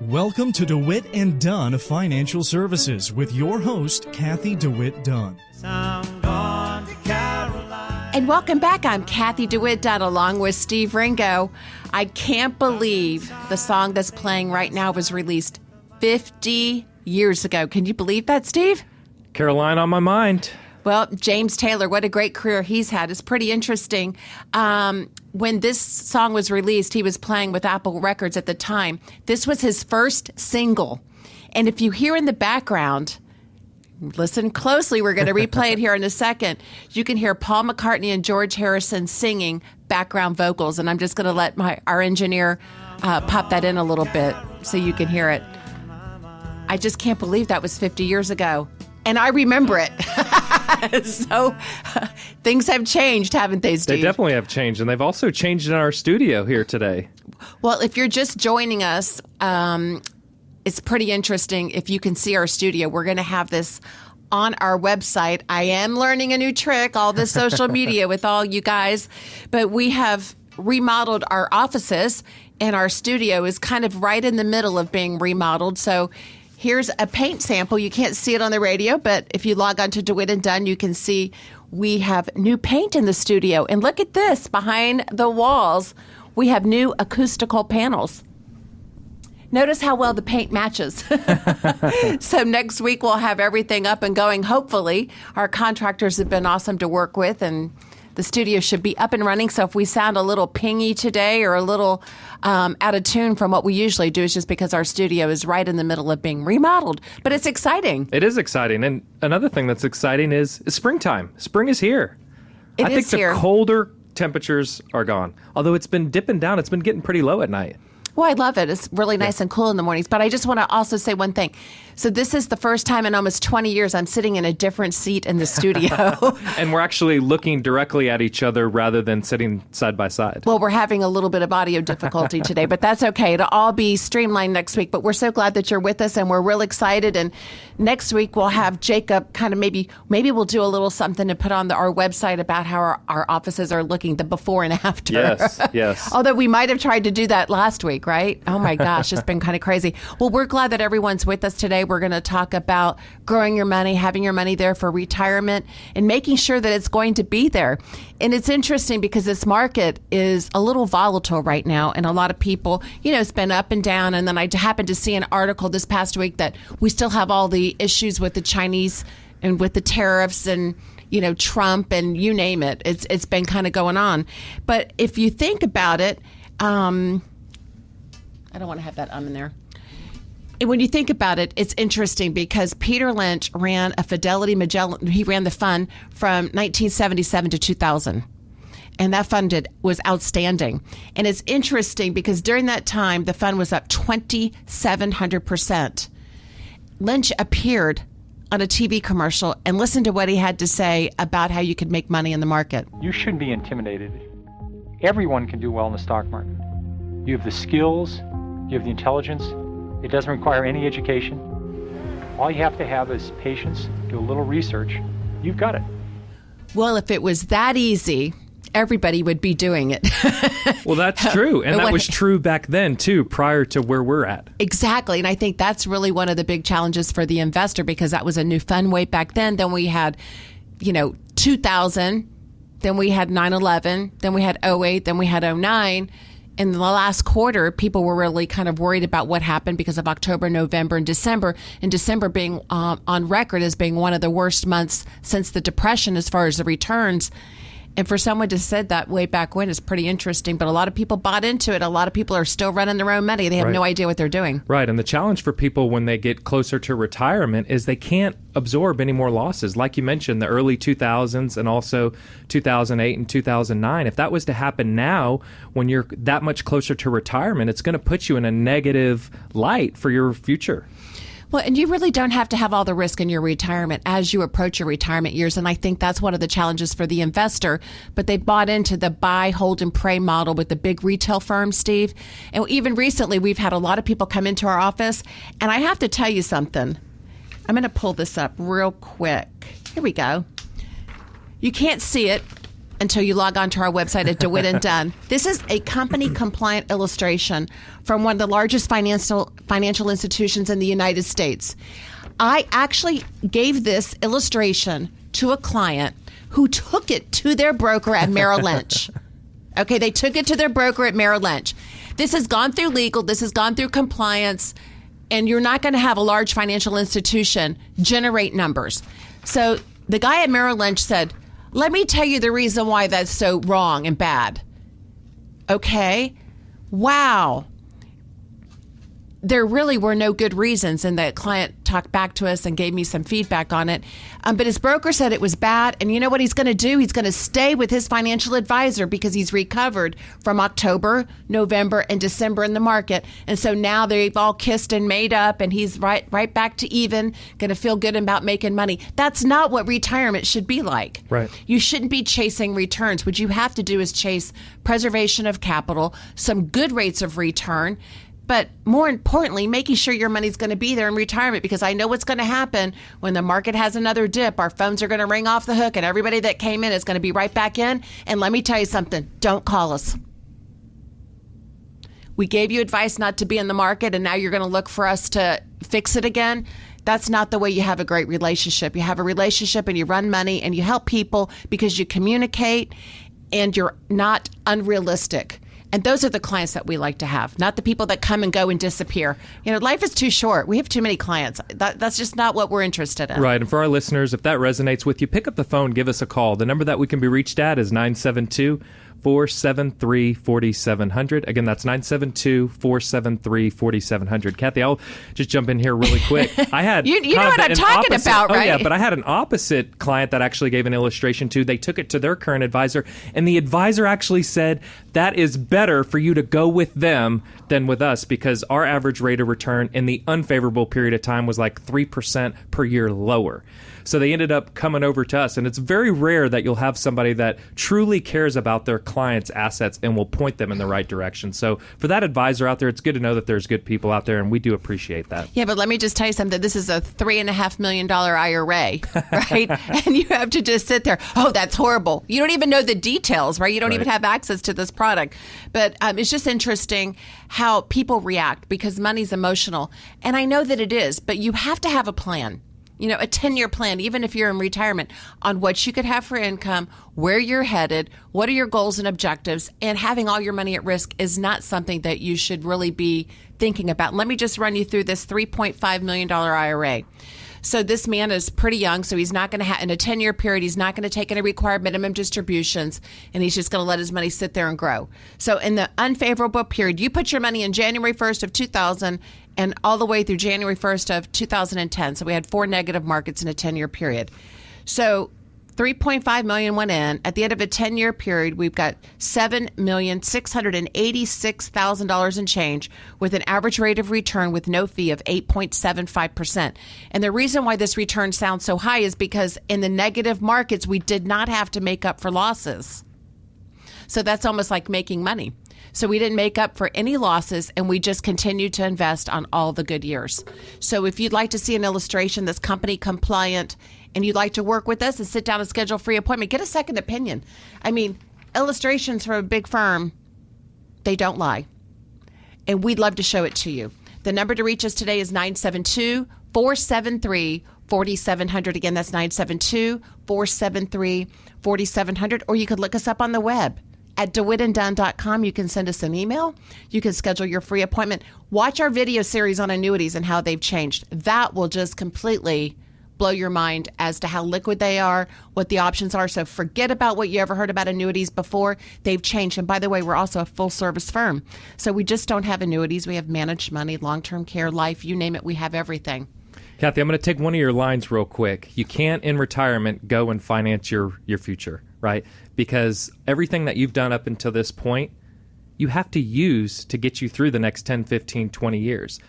Welcome to DeWitt and Dunn Financial Services with your host, Cathy DeWitt Dunn. And welcome back. I'm Cathy DeWitt Dunn along with Steve Ringo. I can't believe the song that's playing right now was released 50 years ago. Can you believe that, Steve? Caroline on my mind. Well, James Taylor, what a great career he's had. It's pretty interesting. When this song was released, he was playing with Apple Records at the time. This was his first single. And if you hear in the background, listen closely, we're going to replay it here in a second. You can hear Paul McCartney and George Harrison singing background vocals. And I'm just going to let our engineer pop that in a little bit so you can hear it. I just can't believe that was 50 years ago. And I remember it. So things have changed, haven't they, Steve? They definitely have changed, and they've also changed in our studio here today. Well, if you're just joining us, it's pretty interesting. If you can see our studio, we're going to have this on our website. I am learning a new trick, all this social media with all you guys, but we have remodeled our offices, and our studio is kind of right in the middle of being remodeled. So here's a paint sample. You can't see it on the radio, but if you log on to DeWitt and Dunn, you can see we have new paint in the studio. And look at this. Behind the walls, we have new acoustical panels. Notice how well the paint matches. So next week, we'll have everything up and going. Hopefully, our contractors have been awesome to work with, and the studio should be up and running. So if we sound a little pingy today or a little out of tune from what we usually do, it's just because our studio is right in the middle of being remodeled. But it's exciting. It is exciting. And another thing that's exciting is springtime. Spring is here. I think the colder temperatures are gone. Although it's been dipping down, it's been getting pretty low at night. Well, I love it. It's really nice and cool in the mornings. But I just want to also say one thing. So this is the first time in almost 20 years I'm sitting in a different seat in the studio. And we're actually looking directly at each other rather than sitting side by side. Well, we're having a little bit of audio difficulty today, but that's okay. It'll all be streamlined next week. But we're so glad that you're with us, and we're real excited. And next week we'll have Jacob kind of maybe we'll do a little something to put on our website about how our offices are looking, the before and after. Yes. Although we might have tried to do that last week, right? Oh my gosh, it's been kind of crazy. Well, we're glad that everyone's with us today. We're going to talk about growing your money, having your money there for retirement, and making sure that it's going to be there. And it's interesting because this market is a little volatile right now, and a lot of people, it's been up and down. And then I happened to see an article this past week that we still have all the issues with the Chinese and with the tariffs and Trump and you name it. It's been kind of going on. But if you think about it, I don't want to have that in there. And when you think about it, it's interesting because Peter Lynch ran a Fidelity Magellan. He ran the fund from 1977 to 2000. And that fund was outstanding. And it's interesting because during that time, the fund was up 2,700%. Lynch appeared on a TV commercial and listened to what he had to say about how you could make money in the market. You shouldn't be intimidated. Everyone can do well in the stock market. You have the skills, you have the intelligence. It doesn't require any education. All you have to have is patience, do a little research. You've got it. Well, if it was that easy, everybody would be doing it. Well, that's true. And that was true back then, too, prior to where we're at. Exactly. And I think that's really one of the big challenges for the investor because that was a new fund way back then. Then we had, 2000. Then we had 9/11. Then we had 08. Then we had 09. In the last quarter, people were really kind of worried about what happened because of October, November, and December. And December being on record as being one of the worst months since the Depression as far as the returns. And for someone to said that way back when is pretty interesting. But a lot of people bought into it. A lot of people are still running their own money. They have no idea what they're doing. Right. And the challenge for people when they get closer to retirement is they can't absorb any more losses. Like you mentioned, the early 2000s and also 2008 and 2009. If that was to happen now, when you're that much closer to retirement, it's going to put you in a negative light for your future. Well, and you really don't have to have all the risk in your retirement as you approach your retirement years. And I think that's one of the challenges for the investor. But they bought into the buy, hold, and pray model with the big retail firms, Steve. And even recently, we've had a lot of people come into our office. And I have to tell you something. I'm going to pull this up real quick. Here we go. You can't see it, until you log on to our website at DeWitt Dunn. This is a company compliant illustration from one of the largest financial institutions in the United States. I actually gave this illustration to a client who took it to their broker at Merrill Lynch. Okay, they took it to their broker at Merrill Lynch. This has gone through legal, this has gone through compliance, and you're not going to have a large financial institution generate numbers. So the guy at Merrill Lynch said, let me tell you the reason why that's so wrong and bad. Okay, wow. There really were no good reasons, and the client talked back to us and gave me some feedback on it. But his broker said it was bad, and you know what he's going to do? He's going to stay with his financial advisor because he's recovered from October, November, and December in the market. And so now they've all kissed and made up, and he's right back to even, going to feel good about making money. That's not what retirement should be like. Right. You shouldn't be chasing returns. What you have to do is chase preservation of capital, some good rates of return, but more importantly, making sure your money's going to be there in retirement, because I know what's going to happen when the market has another dip. Our phones are going to ring off the hook, and everybody that came in is going to be right back in. And let me tell you something, don't call us. We gave you advice not to be in the market, and now you're going to look for us to fix it again. That's not the way you have a great relationship. You have a relationship and you run money and you help people because you communicate and you're not unrealistic. And those are the clients that we like to have, not the people that come and go and disappear. You know, life is too short. We have too many clients. That's just not what we're interested in. Right. And for our listeners, if that resonates with you, pick up the phone, give us a call. The number that we can be reached at is 972-473-4700. Again, that's 972-473-4700. Kathy, I'll just jump in here really quick. I had you know what I'm talking about, right? Oh, yeah, but I had an opposite client that actually gave an illustration to. They took it to their current advisor, and the advisor actually said, that is better for you to go with them than with us, because our average rate of return in the unfavorable period of time was like 3% per year lower. So they ended up coming over to us, and it's very rare that you'll have somebody that truly cares about their clients' assets and will point them in the right direction. So for that advisor out there, it's good to know that there's good people out there, and we do appreciate that. Yeah, but let me just tell you something. This is a $3.5 million IRA, right? And you have to just sit there. Oh, that's horrible. You don't even know the details, right? You don't even have access to this product. But it's just interesting how people react, because money's emotional. And I know that it is, but you have to have a plan. You know, a 10-year plan, even if you're in retirement, on what you could have for income, where you're headed, what are your goals and objectives, and having all your money at risk is not something that you should really be thinking about. Let me just run you through this $3.5 million IRA. So this man is pretty young, so he's not going to in a 10-year period, he's not going to take any required minimum distributions, and he's just going to let his money sit there and grow. So in the unfavorable period, you put your money in January 1st of 2000 and all the way through January 1st of 2010. So we had 4 negative markets in a 10-year period. So $3.5 million went in. At the end of a 10-year period, we've got $7,686,000 in change, with an average rate of return with no fee of 8.75%. And the reason why this return sounds so high is because in the negative markets, we did not have to make up for losses. So that's almost like making money. So we didn't make up for any losses, and we just continued to invest on all the good years. So if you'd like to see an illustration that's company compliant, and you'd like to work with us and sit down and schedule a free appointment, get a second opinion. I mean, illustrations from a big firm, they don't lie. And we'd love to show it to you. The number to reach us today is 972-473-4700. Again, that's 972-473-4700. Or you could look us up on the web at DeWittandDunn.com. You can send us an email. You can schedule your free appointment. Watch our video series on annuities and how they've changed. That will just completely blow your mind as to how liquid they are, what the options are. So forget about what you ever heard about annuities before. They've changed. And by the way, we're also a full service firm. So we just don't have annuities. We have managed money, long-term care, life, you name it. We have everything. Kathy, I'm going to take one of your lines real quick. You can't, in retirement, go and finance your future, right? Because everything that you've done up until this point, you have to use to get you through the next 10, 15, 20 years.